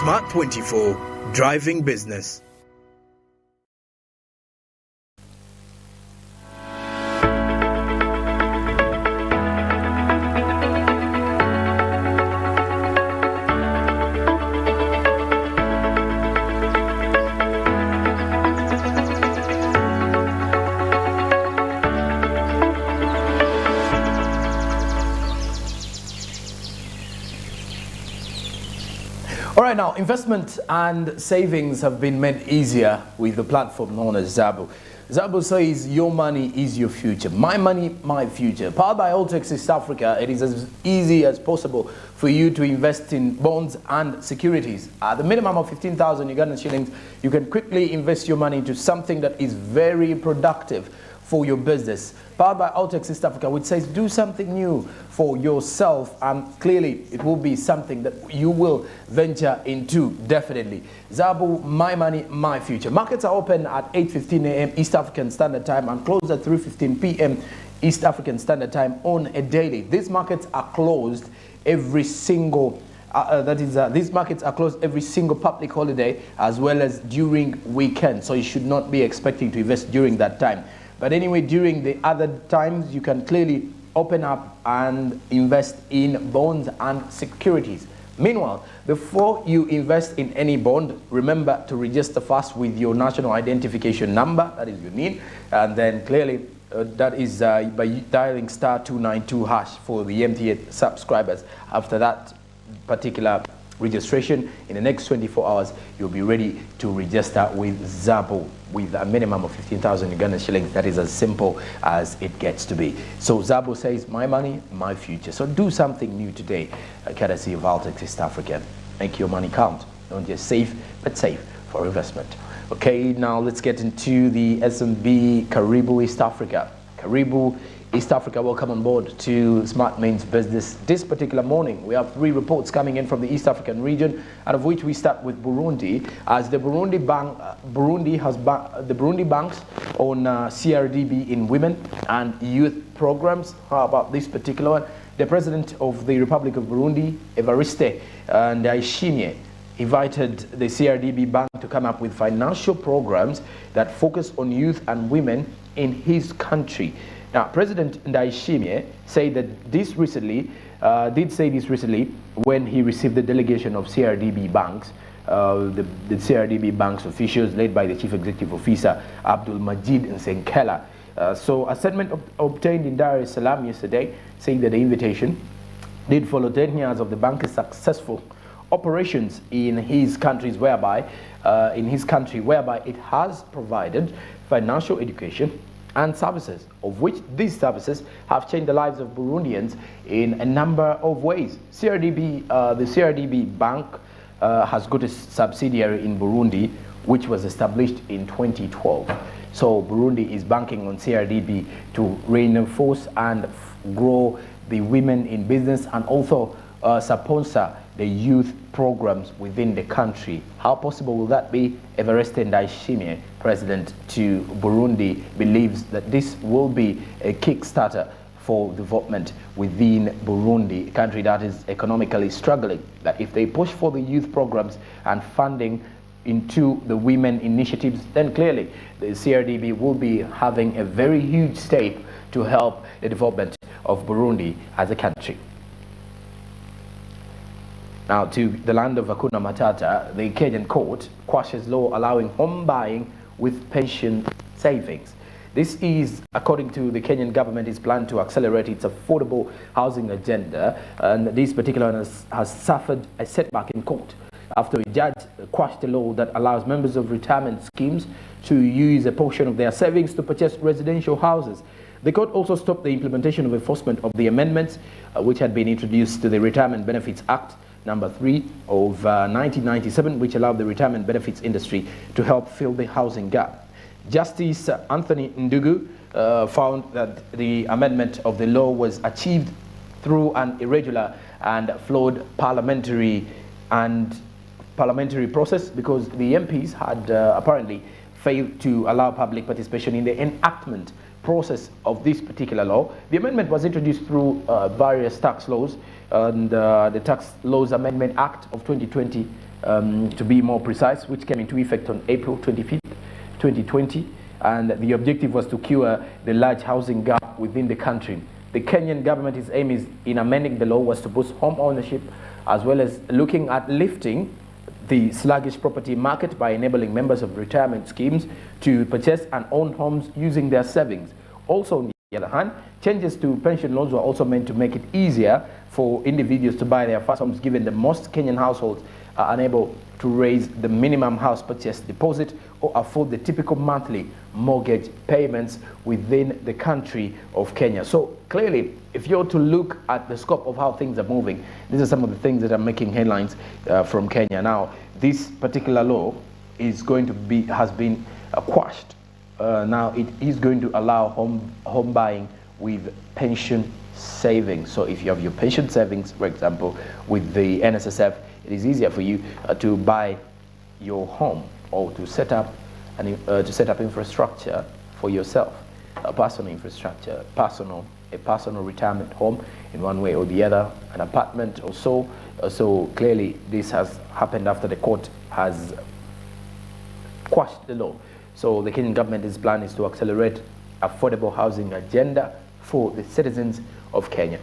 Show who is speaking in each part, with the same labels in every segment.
Speaker 1: Smart 24, driving business.
Speaker 2: All right, now investment and savings have been made easier with the platform known as Zabo. Zabo says your money is your future. My money, my future. Powered by Altex East Africa, it is as easy as possible for you to invest in bonds and securities. At the minimum of 15,000 Ugandan shillings, you can quickly invest your money into something that is very productive for your business. Powered by Altex East Africa, which says do something new for yourself, and clearly it will be something that you will venture into, definitely. Zabo, my money, my future. Markets are open at 8:15 a.m. East African Standard Time and closed at 3:15 p.m. East African Standard Time on a daily. These markets are closed every single these markets are closed every single public holiday as well as during weekends, so you should not be expecting to invest during that time. But anyway, during the other times, you can clearly open up and invest in bonds and securities. Meanwhile, before you invest in any bond, remember to register first with your national identification number, that is your NIN, and then clearly that is by dialing *292# for the MTN subscribers. After that particular registration, in the next 24 hours, you'll be ready to register with Zabo with a minimum of 15,000 Ugandan shillings. That is as simple as it gets to be. So Zabo says, my money, my future. So do something new today, courtesy of Altex East Africa. Make your money count. Don't just save, but save for investment. Okay, now let's get into the SMB Karibu East Africa. Karibu East Africa, welcome on board to Smart Main's Business. This particular morning, we have 3 reports coming in from the East African region, out of which we start with Burundi, as the Burundi banks on CRDB in women and youth programs. How about this particular one? The President of the Republic of Burundi, Evariste Ndayishimiye, invited the CRDB bank to come up with financial programs that focus on youth and women in his country. Now, President Ndayishimiye said that did say this recently when he received the delegation of CRDB banks, the CRDB banks officials led by the Chief Executive Officer Abdul Majid Nsenkela. So a statement obtained in Dar es Salaam yesterday saying that the invitation did follow 10 years of the bank's successful operations in his country, whereby it has provided financial education and services, of which these services have changed the lives of Burundians in a number of ways. The CRDB bank has got a subsidiary in Burundi, which was established in 2012. So Burundi is banking on CRDB to reinforce and grow the women in business and also sponsor the youth programs within the country. How possible will that be? Evariste Ndayishimiye, president to Burundi, believes that this will be a kickstarter for development within Burundi, a country that is economically struggling. That if they push for the youth programs and funding into the women initiatives, then clearly the CRDB will be having a very huge stake to help the development of Burundi as a country. Now, to the land of Hakuna Matata, the Kenyan court quashes law allowing home buying with pension savings. This is, according to the Kenyan government, is planned to accelerate its affordable housing agenda, and this particular one has suffered a setback in court after a judge quashed a law that allows members of retirement schemes to use a portion of their savings to purchase residential houses. The court also stopped the implementation of enforcement of the amendments which had been introduced to the Retirement Benefits Act number 3 of 1997, which allowed the retirement benefits industry to help fill the housing gap. Justice Anthony Ndugu found that the amendment of the law was achieved through an irregular and flawed parliamentary process because the MPs had apparently failed to allow public participation in the enactment process of this particular law. The amendment was introduced through various tax laws and the Tax Laws Amendment Act of 2020 to be more precise, which came into effect on April 25th, 2020. And the objective was to cure the large housing gap within the country. The Kenyan government's aim is in amending the law was to boost home ownership, as well as looking at lifting the sluggish property market by enabling members of retirement schemes to purchase and own homes using their savings. Also, on the other hand, changes to pension loans were also meant to make it easier for individuals to buy their first homes, given that most Kenyan households are unable to raise the minimum house purchase deposit or afford the typical monthly mortgage payments within the country of Kenya. So clearly, if you're to look at the scope of how things are moving, these are some of the things that are making headlines from Kenya. Now, this particular law is going to be, has been quashed. Now, it is going to allow home buying with pension savings. So if you have your pension savings, for example, with the NSSF, it is easier for you to buy your home or to set up infrastructure for yourself, a personal infrastructure, a personal retirement home in one way or the other, an apartment or so. So clearly, this has happened after the court has quashed the law. So the Kenyan government's plan is to accelerate affordable housing agenda for the citizens of Kenya.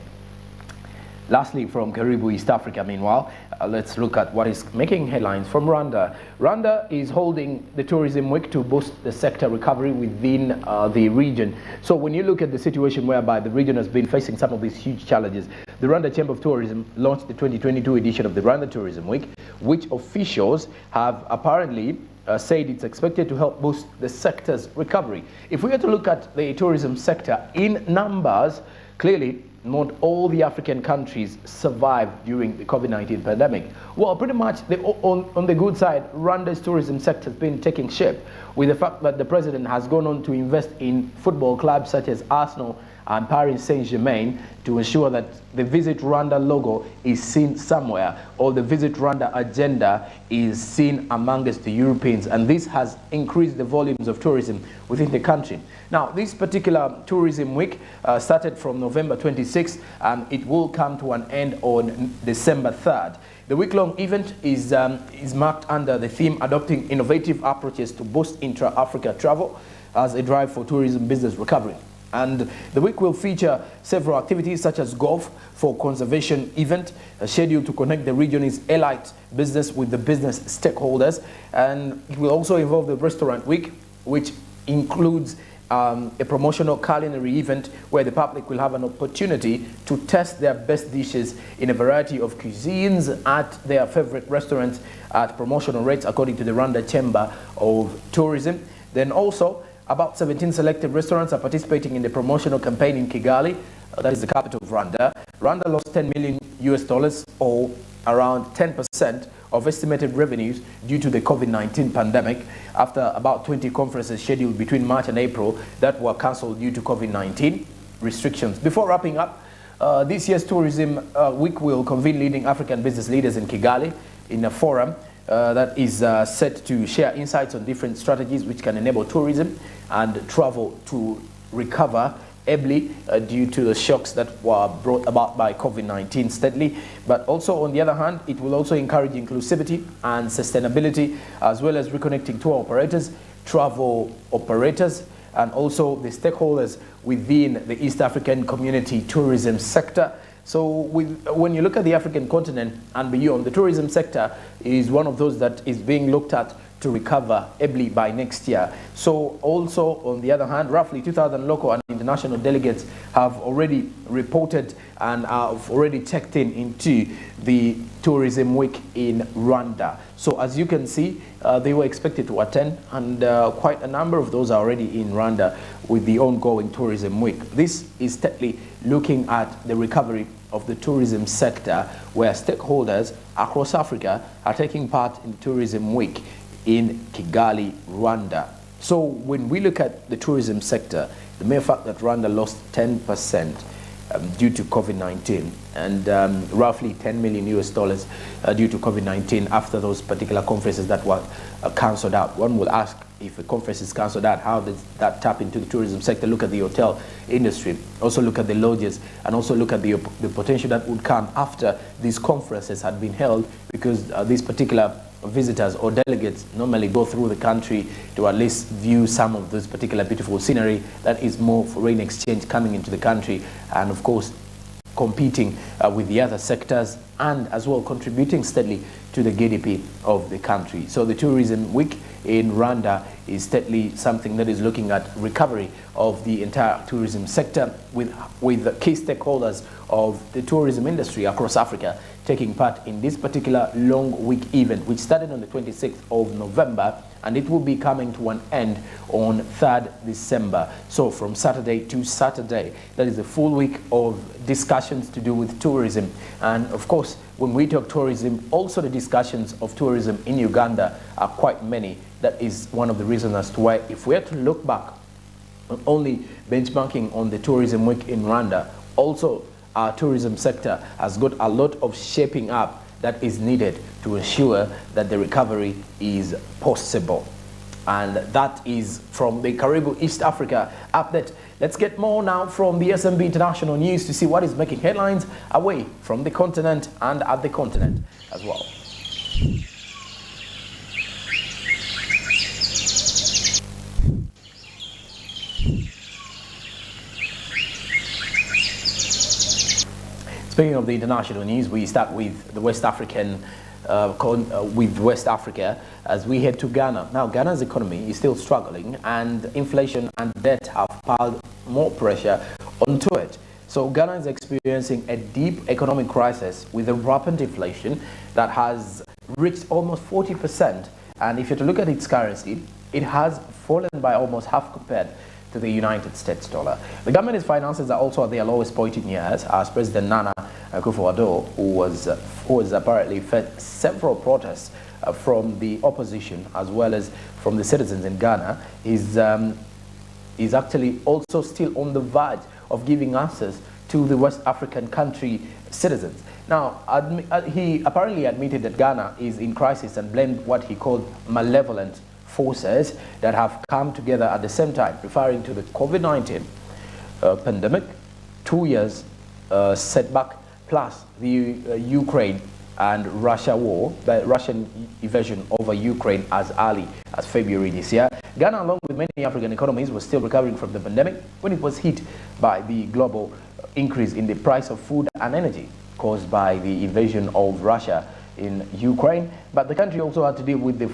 Speaker 2: Lastly, from Karibu, East Africa, meanwhile, let's look at what is making headlines from Rwanda. Rwanda is holding the Tourism Week to boost the sector recovery within the region. So when you look at the situation whereby the region has been facing some of these huge challenges, the Rwanda Chamber of Tourism launched the 2022 edition of the Rwanda Tourism Week, which officials have apparently said it's expected to help boost the sector's recovery. If we were to look at the tourism sector in numbers, clearly, not all the African countries survived during the COVID-19 pandemic. Well, pretty much on the good side, Rwanda's tourism sector has been taking shape with the fact that the president has gone on to invest in football clubs such as Arsenal and Paris Saint-Germain to ensure that the Visit Rwanda logo is seen somewhere, or the Visit Rwanda agenda is seen amongst the Europeans, and this has increased the volumes of tourism within the country. Now, this particular tourism week started from November 26th, and it will come to an end on December 3rd. The week-long event is marked under the theme adopting innovative approaches to boost intra-Africa travel as a drive for tourism business recovery. And the week will feature several activities such as golf for conservation event, scheduled to connect the region's elite business with the business stakeholders. And it will also involve the restaurant week, which includes a promotional culinary event where the public will have an opportunity to test their best dishes in a variety of cuisines at their favorite restaurants at promotional rates according to the Rwanda Chamber of Tourism. Then also, about 17 selected restaurants are participating in the promotional campaign in Kigali, that is the capital of Rwanda. Rwanda lost $10 million or around 10% of estimated revenues due to the COVID-19 pandemic after about 20 conferences scheduled between March and April that were cancelled due to COVID-19 restrictions. Before wrapping up, this year's Tourism Week will convene leading African business leaders in Kigali in a forum that is set to share insights on different strategies which can enable tourism and travel to recover ably due to the shocks that were brought about by COVID-19 steadily. But also, on the other hand, it will also encourage inclusivity and sustainability, as well as reconnecting tour operators, travel operators, and also the stakeholders within the East African community tourism sector. So when you look at the African continent and beyond, the tourism sector is one of those that is being looked at to recover ably by next year. So also, on the other hand, roughly 2,000 local and international delegates have already reported and have already checked into the Tourism Week in Rwanda. So as you can see, they were expected to attend, and quite a number of those are already in Rwanda with the ongoing Tourism Week. This is steadily looking at the recovery of the tourism sector, where stakeholders across Africa are taking part in Tourism Week in Kigali, Rwanda. So when we look at the tourism sector, the mere fact that Rwanda lost 10% due to COVID-19 and roughly $10 million due to COVID-19 after those particular conferences that were cancelled out. One will ask, if a conference is cancelled out, how does that tap into the tourism sector? Look at the hotel industry, also look at the lodges, and also look at the potential that would come after these conferences had been held, because these particular visitors or delegates normally go through the country to at least view some of this particular beautiful scenery that is more foreign exchange coming into the country, and of course competing with the other sectors, and as well contributing steadily to the GDP of the country. So the tourism week in Rwanda is steadily something that is looking at recovery of the entire tourism sector, with the key stakeholders of the tourism industry across Africa taking part in this particular long week event, which started on the 26th of November, and it will be coming to an end on 3rd December. So from Saturday to Saturday, that is a full week of discussions to do with tourism. And of course, when we talk tourism, also the discussions of tourism in Uganda are quite many. That is one of the reasons as to why, if we are to look back, not only benchmarking on the tourism week in Rwanda, also our tourism sector has got a lot of shaping up that is needed to ensure that the recovery is possible. And that is from the Karibu East Africa update. Let's get more now from the SMB International News to see what is making headlines away from the continent and at the continent as well. Speaking of the international news, we start with the West African, with West Africa, as we head to Ghana. Now, Ghana's economy is still struggling, and inflation and debt have piled more pressure onto it. So Ghana is experiencing a deep economic crisis with a rampant inflation that has reached almost 40%. And if you're to look at its currency, it has fallen by almost half compared to the United States dollar. The government's finances are also at their lowest point in years, as President Nana Akufo-Addo, who has apparently fed several protests from the opposition as well as from the citizens in Ghana, is actually also still on the verge of giving answers to the West African country citizens. Now, he apparently admitted that Ghana is in crisis and blamed what he called malevolent forces that have come together at the same time, referring to the COVID-19 pandemic, 2 years setback, plus the Ukraine and Russia war, the Russian invasion over Ukraine as early as February this year. Ghana, along with many African economies, was still recovering from the pandemic when it was hit by the global increase in the price of food and energy caused by the invasion of Russia in Ukraine. But the country also had to deal with the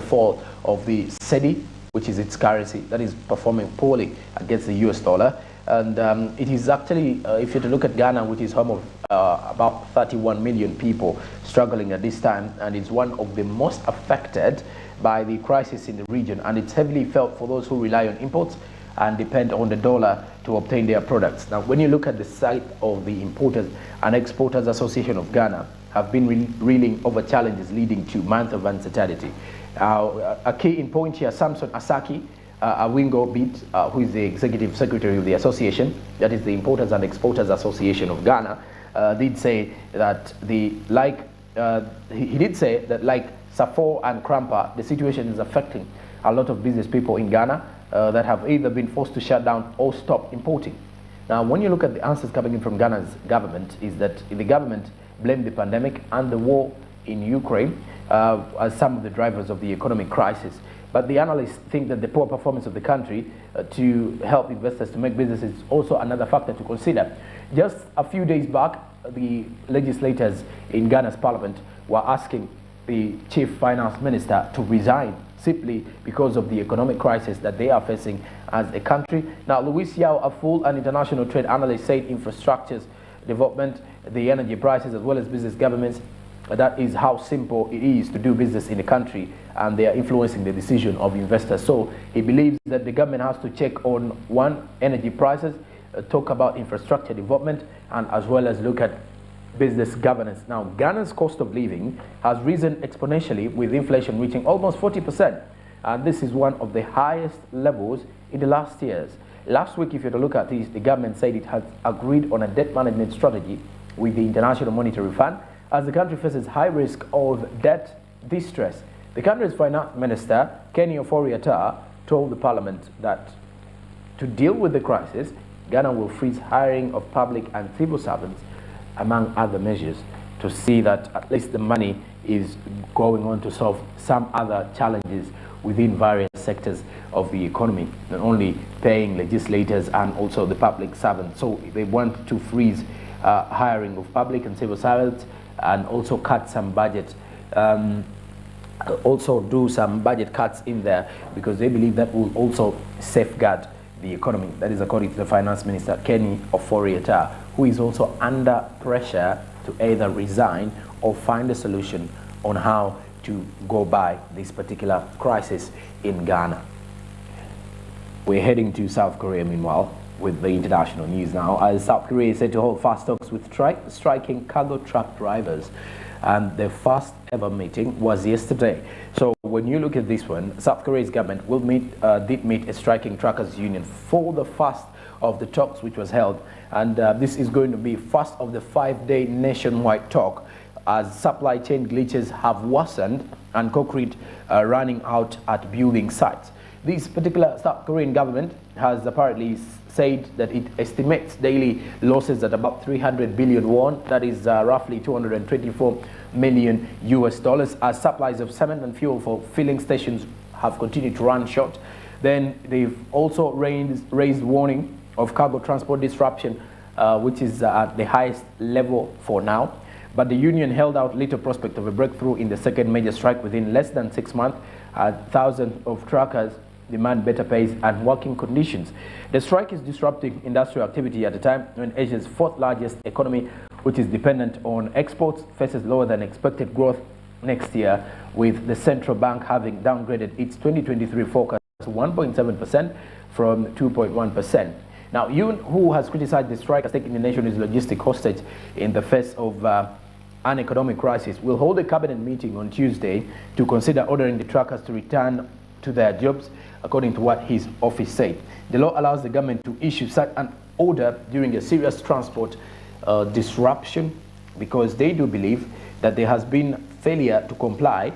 Speaker 2: fall of the cedi, which is its currency, that is performing poorly against the US dollar. And it is actually, if you to look at Ghana, which is home of about 31 million people struggling at this time, and it's one of the most affected by the crisis in the region, and it's heavily felt for those who rely on imports and depend on the dollar to obtain their products. Now, when you look at the side of the Importers and Exporters Association of Ghana, have been reeling over challenges leading to months of uncertainty. A key in point here, Samson Asaki, Awingo Beat, who is the executive secretary of the association, that is the Importers and Exporters Association of Ghana, did say that like Safor and Krampa, the situation is affecting a lot of business people in Ghana that have either been forced to shut down or stop importing. Now, when you look at the answers coming in from Ghana's government, is that the government blamed the pandemic and the war in Ukraine as some of the drivers of the economic crisis. But the analysts think that the poor performance of the country to help investors to make business is also another factor to consider. Just a few days back, the legislators in Ghana's parliament were asking the chief finance minister to resign simply because of the economic crisis that they are facing as a country. Now, Louis Yao, a full and international trade analyst, said infrastructures, development, the energy prices, as well as business governments, that is how simple it is to do business in the country, and they are influencing the decision of investors. So he believes that the government has to check on one, energy prices, talk about infrastructure development, and as well as look at business governance. Now, Ghana's cost of living has risen exponentially, with inflation reaching almost 40%, and this is one of the highest levels in the last years. Last week, if you were to look at this, the government said it has agreed on a debt management strategy with the International Monetary Fund as the country faces high risk of debt distress. The country's finance minister, Kenny Ofori-Atta, told the parliament that to deal with the crisis, Ghana will freeze hiring of public and civil servants, among other measures, to see that at least the money is going on to solve some other challenges within various sectors of the economy, not only paying legislators and also the public servants. So they want to freeze hiring of public and civil servants, and also cut some budget, also do some budget cuts in there, because they believe that will also safeguard the economy. That is according to the Finance Minister, Kenny Ofori-Atta, who is also under pressure to either resign or find a solution on how to go by this particular crisis in Ghana. We're heading to South Korea, meanwhile, with the international news now, as South Korea is set to hold fast talks with striking cargo truck drivers. And their first ever meeting was yesterday. So when you look at this one, South Korea's government did meet a striking truckers union for the first of the talks which was held. And this is going to be first of the 5-day nationwide talk, as supply chain glitches have worsened and concrete running out at building sites. This particular South Korean government has apparently said that it estimates daily losses at about 300 billion won, that is roughly 224 million US dollars, as supplies of cement and fuel for filling stations have continued to run short. Then they've also raised warning of cargo transport disruption, which is at the highest level for now. But the union held out little prospect of a breakthrough in the second major strike within less than 6 months. Thousands of truckers demand better pays and working conditions. The strike is disrupting industrial activity at a time when Asia's fourth largest economy, which is dependent on exports, faces lower than expected growth next year, with the central bank having downgraded its 2023 forecast to 1.7% from 2.1%. Now, Yoon, who has criticized the strike as taking the nation's logistic hostage in the face of an economic crisis, will hold a cabinet meeting on Tuesday to consider ordering the truckers to return to their jobs, according to what his office said. The law allows the government to issue such an order during a serious transport disruption, because they do believe that there has been failure to comply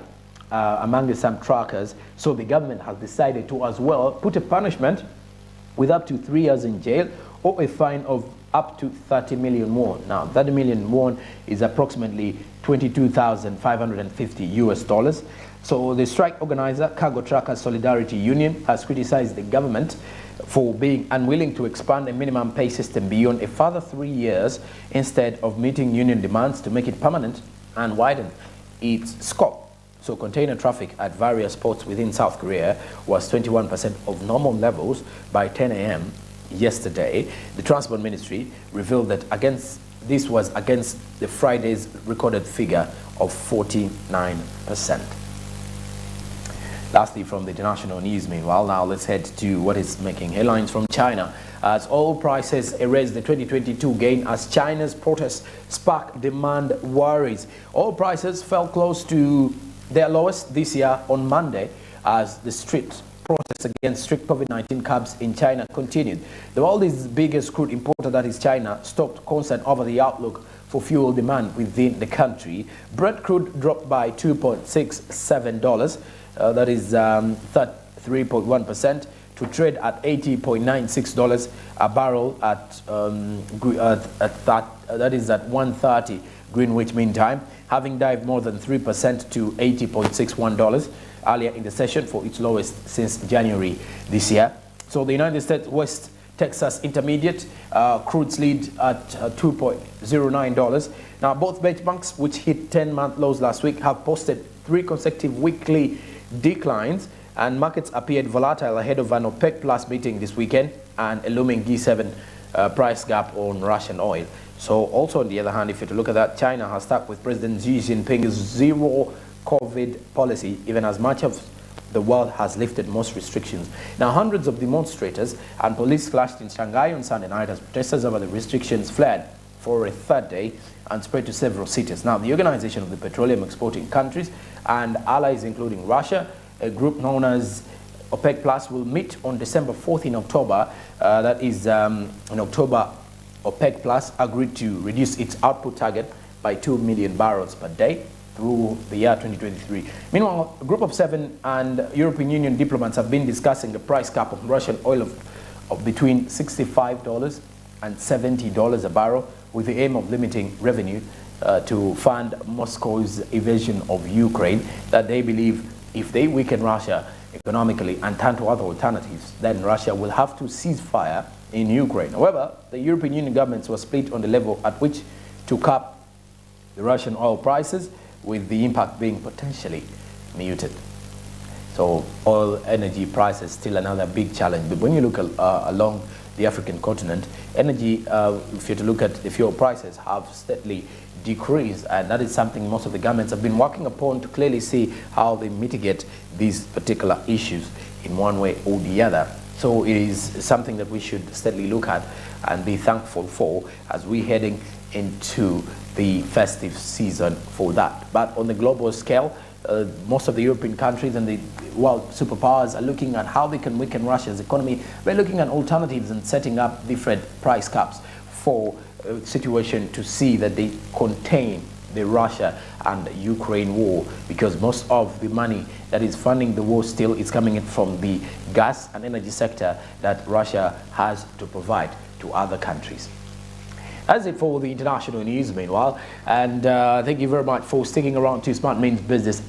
Speaker 2: among some truckers. So the government has decided to as well put a punishment with up to 3 years in jail or a fine of up to 30 million won. Now, 30 million won is approximately 22,550 US dollars. So the strike organizer, Cargo Truckers Solidarity Union, has criticized the government for being unwilling to expand a minimum pay system beyond a further 3 years, instead of meeting union demands to make it permanent and widen its scope. So container traffic at various ports within South Korea was 21% of normal levels by 10 a.m. yesterday. The Transport Ministry revealed that this was against the Friday's recorded figure of 49%. Lastly, from the international news, meanwhile, now let's head to what is making headlines from China, as oil prices erased the 2022 gain as China's protests spark demand worries. Oil prices fell close to their lowest this year on Monday, as the street protests against strict COVID-19 curbs in China continued. The world's biggest crude importer, that is China, stopped concern over the outlook for fuel demand within the country. Brent crude dropped by $2.67, that is 3.1%, to trade at $80.96 a barrel that is at 1:30 Greenwich Mean Time, having dived more than 3% to $80.61 earlier in the session, for its lowest since January this year. So the United States West Texas Intermediate crude slid at $2.09. Now, both benchmarks, which hit 10-month lows last week, have posted 3 consecutive weekly declines, and markets appeared volatile ahead of an OPEC Plus meeting this weekend and a looming G7 price gap on Russian oil. So also, on the other hand, if you look at that, China has stuck with President Xi Jinping's zero COVID policy, even as much of the world has lifted most restrictions. Now, hundreds of demonstrators and police clashed in Shanghai on Sunday night as protesters over the restrictions fled for a third day and spread to several cities. Now, the Organization of the Petroleum Exporting Countries and allies, including Russia, a group known as OPEC Plus, will meet on December 4th in October. That is, in October, OPEC Plus agreed to reduce its output target by 2 million barrels per day through the year 2023. Meanwhile, a group of 7 and European Union diplomats have been discussing a price cap of Russian oil of between $65 and $70 a barrel, with the aim of limiting revenue to fund Moscow's invasion of Ukraine, that they believe if they weaken Russia economically and turn to other alternatives, then Russia will have to cease fire in Ukraine. However, the European Union governments were split on the level at which to cap the Russian oil prices, with the impact being potentially muted. So oil energy prices still another big challenge. But when you look along the African continent, energy, if you're to look at the fuel prices, have steadily decreased, and that is something most of the governments have been working upon to clearly see how they mitigate these particular issues in one way or the other. So it is something that we should steadily look at and be thankful for as we're heading into the festive season for that. But on the global scale, most of the European countries and the world superpowers are looking at how they can weaken Russia's economy. We're looking at alternatives and setting up different price caps for a situation to see that they contain the Russia and Ukraine war, because most of the money that is funding the war still is coming in from the gas and energy sector that Russia has to provide to other countries. That's it for the international news meanwhile, and thank you very much for sticking around to Smart Means Business.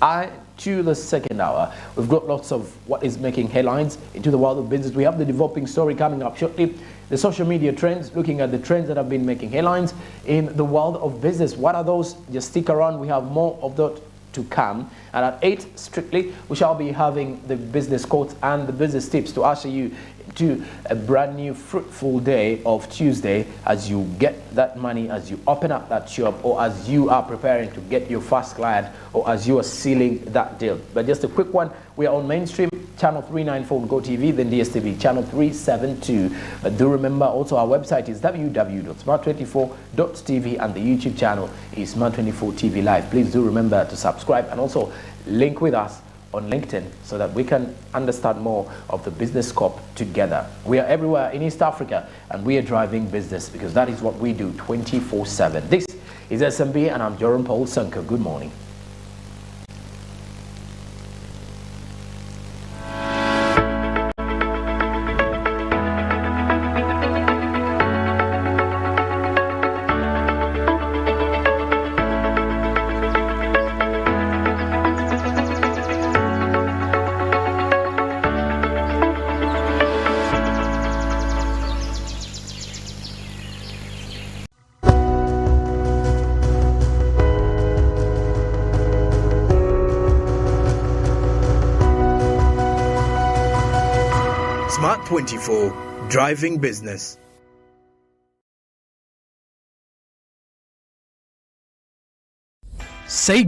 Speaker 2: To the second hour, we've got lots of what is making headlines into the world of business. We have the developing story coming up shortly, the social media trends, looking at the trends that have been making headlines in the world of business. What are those? Just stick around, we have more of that to come. And at 8 strictly, we shall be having the business quotes and the business tips to usher you to a brand new fruitful day of Tuesday as you get that money, as you open up that shop, or as you are preparing to get your first client, or as you are sealing that deal. But just a quick one, we are on mainstream channel 394 on GoTV, then DSTV channel 372. Do remember also our website is www.smart24.tv and the YouTube channel is Smart24 TV Live. Please do remember to subscribe and also link with us on LinkedIn so that we can understand more of the business scope together. We are everywhere in East Africa and we are driving business because that is what we do 24/7. This is SMB and I'm Jerome Paul Sanko. Good morning.
Speaker 1: Smart 24, driving business.
Speaker 2: Say